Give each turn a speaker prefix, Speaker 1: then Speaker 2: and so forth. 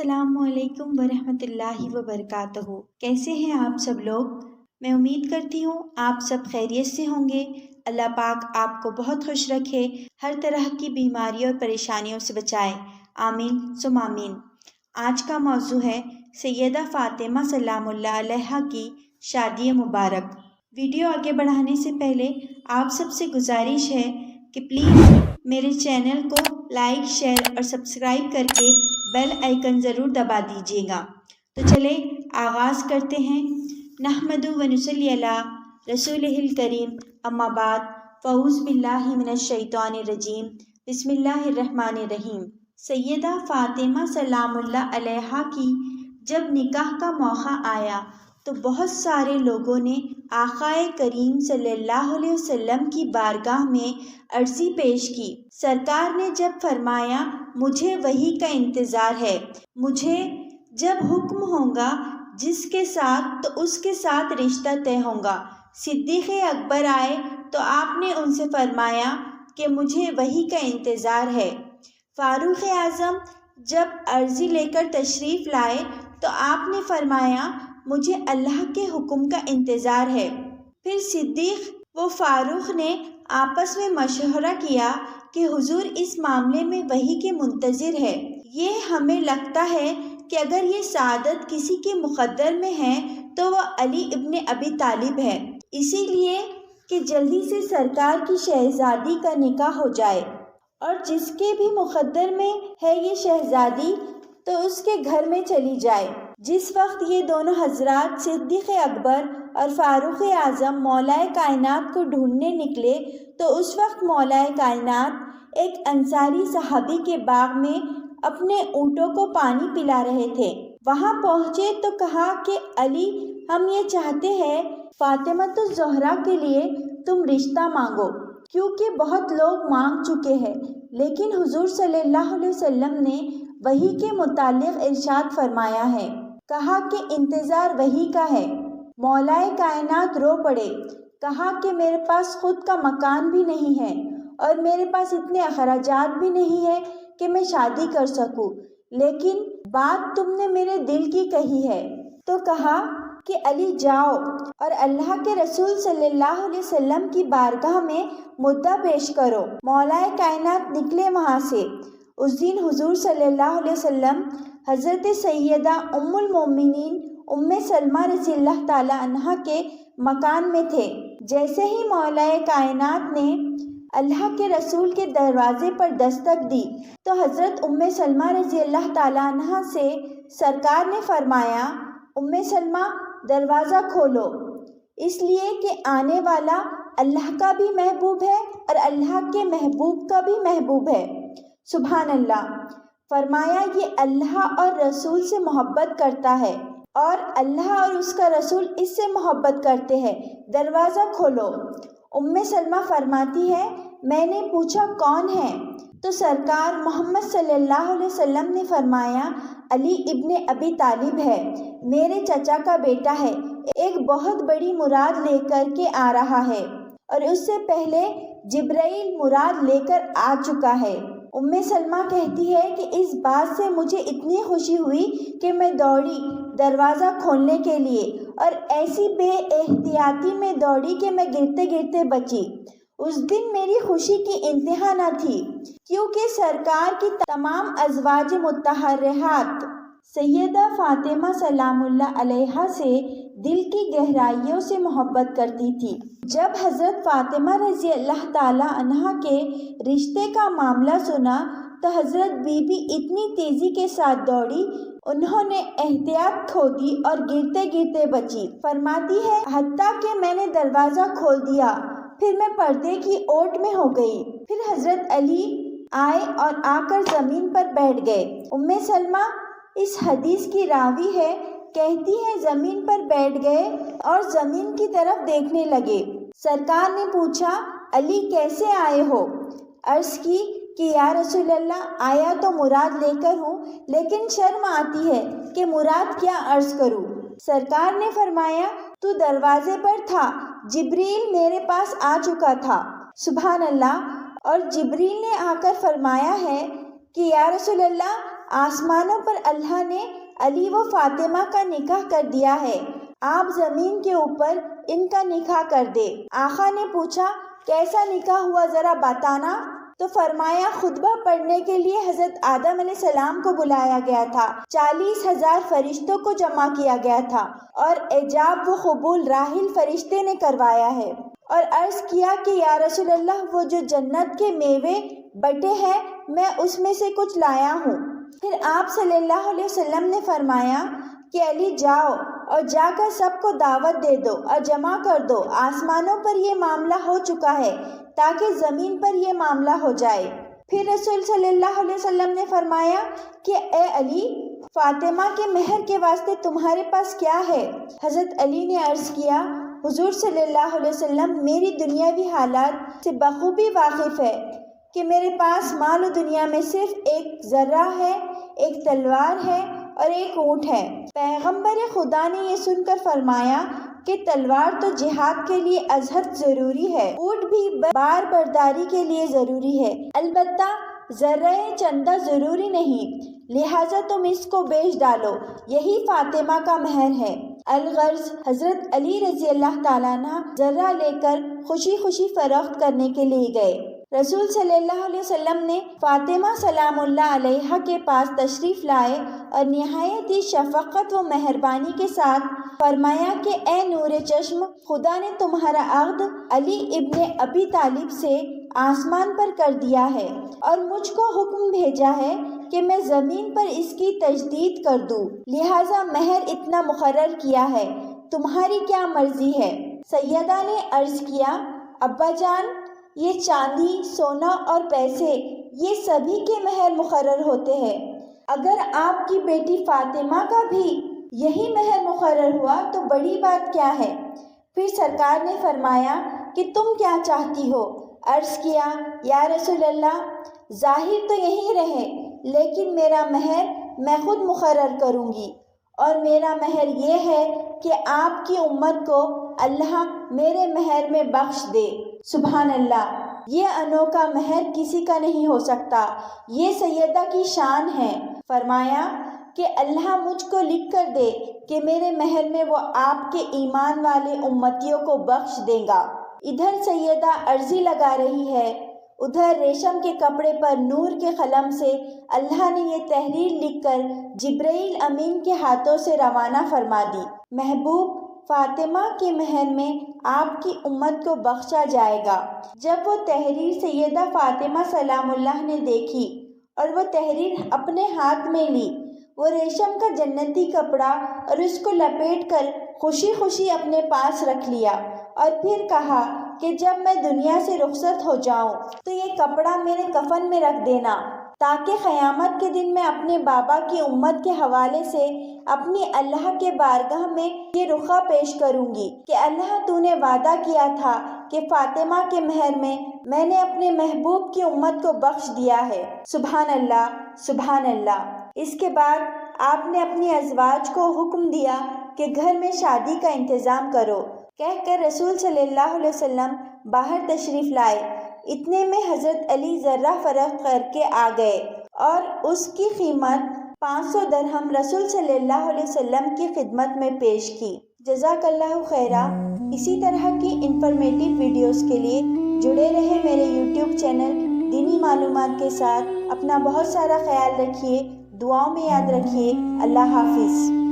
Speaker 1: السلام علیکم ورحمۃ اللہ وبرکاتہ۔ کیسے ہیں آپ سب لوگ؟ میں امید کرتی ہوں آپ سب خیریت سے ہوں گے۔ اللہ پاک آپ کو بہت خوش رکھے، ہر طرح کی بیماریوں اور پریشانیوں سے بچائے، آمین ثم آمین۔ آج کا موضوع ہے سیدہ فاطمہ سلام اللہ علیہا کی شادی مبارک۔ ویڈیو آگے بڑھانے سے پہلے آپ سب سے گزارش ہے کہ پلیز میرے چینل کو لائک، شیئر اور سبسکرائب کر کے بیل آئیکن ضرور دبا دیجیے گا۔ تو چلیں آغاز کرتے ہیں۔ نحمد و نصلی علی رسولہ الکریم، اما بعد، فاعوذ باللہ من الشیطان الرجیم، بسم اللہ الرحمن الرحیم۔ سیدہ فاطمہ سلام اللہ علیہا کی جب نکاح کا موقع آیا تو بہت سارے لوگوں نے آقائے کریم صلی اللہ علیہ وسلم کی بارگاہ میں عرضی پیش کی۔ سرکار نے جب فرمایا مجھے وحی کا انتظار ہے، مجھے جب حکم ہوگا جس کے ساتھ تو اس کے ساتھ رشتہ طے ہوگا۔ صدیق اکبر آئے تو آپ نے ان سے فرمایا کہ مجھے وحی کا انتظار ہے۔ فاروق اعظم جب عرضی لے کر تشریف لائے تو آپ نے فرمایا مجھے اللہ کے حکم کا انتظار ہے۔ پھر صدیق و فاروق نے آپس میں مشورہ کیا کہ حضور اس معاملے میں وحی کے منتظر ہے۔ یہ ہمیں لگتا ہے کہ اگر یہ سعادت کسی کے مقدر میں ہے تو وہ علی ابن ابی طالب ہے، اسی لیے کہ جلدی سے سرکار کی شہزادی کا نکاح ہو جائے، اور جس کے بھی مقدر میں ہے یہ شہزادی تو اس کے گھر میں چلی جائے۔ جس وقت یہ دونوں حضرات صدیق اکبر اور فاروق اعظم مولائے کائنات کو ڈھونڈنے نکلے تو اس وقت مولائے کائنات ایک انصاری صحابی کے باغ میں اپنے اونٹوں کو پانی پلا رہے تھے۔ وہاں پہنچے تو کہا کہ علی، ہم یہ چاہتے ہیں فاطمۃ الزہرا کے لیے تم رشتہ مانگو، کیونکہ بہت لوگ مانگ چکے ہیں، لیکن حضور صلی اللہ علیہ وسلم نے وحی کے متعلق ارشاد فرمایا ہے، کہا کہ انتظار وحی کا ہے۔ مولائے کائنات رو پڑے، کہا کہ میرے پاس خود کا مکان بھی نہیں ہے اور میرے پاس اتنے اخراجات بھی نہیں ہے کہ میں شادی کر سکوں، لیکن بات تم نے میرے دل کی کہی ہے۔ تو کہا کہ علی جاؤ اور اللہ کے رسول صلی اللہ علیہ وسلم کی بارگاہ میں مدعا پیش کرو۔ مولائے کائنات نکلے وہاں سے۔ اس دن حضور صلی اللہ علیہ وسلم حضرت سیدہ ام المومنین ام سلمہ رضی اللہ تعالیٰ عنہا کے مکان میں تھے۔ جیسے ہی مولائے کائنات نے اللہ کے رسول کے دروازے پر دستک دی تو حضرت ام سلمہ رضی اللہ تعالیٰ عنہا سے سرکار نے فرمایا، ام سلمہ دروازہ کھولو، اس لیے کہ آنے والا اللہ کا بھی محبوب ہے اور اللہ کے محبوب کا بھی محبوب ہے۔ سبحان اللہ۔ فرمایا یہ اللہ اور رسول سے محبت کرتا ہے اور اللہ اور اس کا رسول اس سے محبت کرتے ہیں، دروازہ کھولو۔ ام سلمہ فرماتی ہے میں نے پوچھا کون ہے؟ تو سرکار محمد صلی اللہ علیہ وسلم نے فرمایا علی ابن ابی طالب ہے، میرے چچا کا بیٹا ہے، ایک بہت بڑی مراد لے کر کے آ رہا ہے، اور اس سے پہلے جبرائیل مراد لے کر آ چکا ہے۔ ام سلمہ کہتی ہے کہ اس بات سے مجھے اتنی خوشی ہوئی کہ میں دوڑی دروازہ کھولنے کے لیے، اور ایسی بے احتیاطی میں دوڑی کہ میں گرتے گرتے بچی۔ اس دن میری خوشی کی انتہا نہ تھی، کیونکہ سرکار کی تمام ازواج مطہرات سیدہ فاطمہ سلام اللہ علیہا سے دل کی گہرائیوں سے محبت کرتی تھی۔ جب حضرت فاطمہ رضی اللہ تعالیٰ عنہا کے رشتے کا معاملہ سنا تو حضرت بی بی اتنی تیزی کے ساتھ دوڑی، انہوں نے احتیاط کھو دی اور گرتے گرتے بچی۔ فرماتی ہے حتیٰ کہ میں نے دروازہ کھول دیا، پھر میں پردے کی اوٹ میں ہو گئی۔ پھر حضرت علی آئے اور آ کر زمین پر بیٹھ گئے۔ ام سلمہ اس حدیث کی راوی ہے، کہتی ہے زمین پر بیٹھ گئے اور زمین کی طرف دیکھنے لگے۔ سرکار نے پوچھا علی کیسے آئے ہو؟ عرض کی کہ یا رسول اللہ آیا تو مراد لے کر ہوں، لیکن شرم آتی ہے کہ مراد کیا عرض کروں۔ سرکار نے فرمایا تو دروازے پر تھا، جبریل میرے پاس آ چکا تھا۔ سبحان اللہ۔ اور جبریل نے آ کر فرمایا ہے کہ یا رسول اللہ آسمانوں پر اللہ نے علی و فاطمہ کا نکاح کر دیا ہے، آپ زمین کے اوپر ان کا نکاح کر دے۔ آقا نے پوچھا کیسا نکاح ہوا ذرا بتانا؟ تو فرمایا خطبہ پڑھنے کے لیے حضرت آدم علیہ السلام کو بلایا گیا تھا، 40,000 فرشتوں کو جمع کیا گیا تھا، اور ایجاب و قبول راحیل فرشتے نے کروایا ہے، اور عرض کیا کہ یا رسول اللہ وہ جو جنت کے میوے بٹے ہیں میں اس میں سے کچھ لایا ہوں۔ پھر آپ صلی اللہ علیہ وسلم نے فرمایا کہ علی جاؤ اور جا کر سب کو دعوت دے دو اور جمع کر دو، آسمانوں پر یہ معاملہ ہو چکا ہے تاکہ زمین پر یہ معاملہ ہو جائے۔ پھر رسول صلی اللہ علیہ وسلم نے فرمایا کہ اے علی، فاطمہ کے مہر کے واسطے تمہارے پاس کیا ہے؟ حضرت علی نے عرض کیا حضور صلی اللہ علیہ وسلم میری دنیاوی حالات سے بخوبی واقف ہے کہ میرے پاس مال و دنیا میں صرف ایک ذرہ ہے، ایک تلوار ہے اور ایک اونٹ ہے۔ پیغمبر خدا نے یہ سن کر فرمایا کہ تلوار تو جہاد کے لیے ازحد ضروری ہے، اونٹ بھی بار برداری کے لیے ضروری ہے، البتہ ذرہ چندہ ضروری نہیں، لہٰذا تم اس کو بیچ ڈالو، یہی فاطمہ کا مہر ہے۔ الغرض حضرت علی رضی اللہ تعالیٰ عنہ ذرہ لے کر خوشی خوشی فروخت کرنے کے لیے گئے۔ رسول صلی اللہ علیہ وسلم نے فاطمہ سلام اللہ علیہا کے پاس تشریف لائے اور نہایت ہی شفقت و مہربانی کے ساتھ فرمایا کہ اے نور چشم، خدا نے تمہارا عقد علی ابن ابی طالب سے آسمان پر کر دیا ہے اور مجھ کو حکم بھیجا ہے کہ میں زمین پر اس کی تجدید کر دوں، لہٰذا مہر اتنا مقرر کیا ہے، تمہاری کیا مرضی ہے؟ سیدہ نے عرض کیا ابا جان، یہ چاندی، سونا اور پیسے یہ سبھی کے مہر مقرر ہوتے ہیں، اگر آپ کی بیٹی فاطمہ کا بھی یہی مہر مقرر ہوا تو بڑی بات کیا ہے؟ پھر سرکار نے فرمایا کہ تم کیا چاہتی ہو؟ عرض کیا یا رسول اللہ، ظاہر تو یہی رہے لیکن میرا مہر میں خود مقرر کروں گی، اور میرا مہر یہ ہے کہ آپ کی امت کو اللہ میرے مہر میں بخش دے۔ سبحان اللہ، یہ انوکھا مہر کسی کا نہیں ہو سکتا، یہ سیدہ کی شان ہے۔ فرمایا کہ اللہ مجھ کو لکھ کر دے کہ میرے مہر میں وہ آپ کے ایمان والے امتیوں کو بخش دے گا۔ ادھر سیدہ عرضی لگا رہی ہے، ادھر ریشم کے کپڑے پر نور کے قلم سے اللہ نے یہ تحریر لکھ کر جبرائیل امین کے ہاتھوں سے روانہ فرما دی، محبوب فاطمہ کے مہر میں آپ کی امت کو بخشا جائے گا۔ جب وہ تحریر سیدہ فاطمہ سلام اللہ نے دیکھی اور وہ تحریر اپنے ہاتھ میں لی، وہ ریشم کا جنتی کپڑا اور اس کو لپیٹ کر خوشی خوشی اپنے پاس رکھ لیا، اور پھر کہا کہ جب میں دنیا سے رخصت ہو جاؤں تو یہ کپڑا میرے کفن میں رکھ دینا، تاکہ قیامت کے دن میں اپنے بابا کی امت کے حوالے سے اپنی اللہ کے بارگاہ میں یہ رخا پیش کروں گی کہ اللہ تو نے وعدہ کیا تھا کہ فاطمہ کے مہر میں نے اپنے محبوب کی امت کو بخش دیا ہے۔ سبحان اللہ، سبحان اللہ۔ اس کے بعد آپ نے اپنی ازواج کو حکم دیا کہ گھر میں شادی کا انتظام کرو، کہہ کر رسول صلی اللہ علیہ وسلم باہر تشریف لائے۔ اتنے میں حضرت علی ذرہ فروخت کر کے آ گئے اور اس کی قیمت 500 درہم رسول صلی اللہ علیہ وسلم کی خدمت میں پیش کی۔ جزاک اللہ خیرہ۔ اسی طرح کی انفارمیٹیو ویڈیوز کے لیے جڑے رہے میرے یوٹیوب چینل دینی معلومات کے ساتھ۔ اپنا بہت سارا خیال رکھیے، دعاؤں میں یاد رکھیے۔ اللہ حافظ۔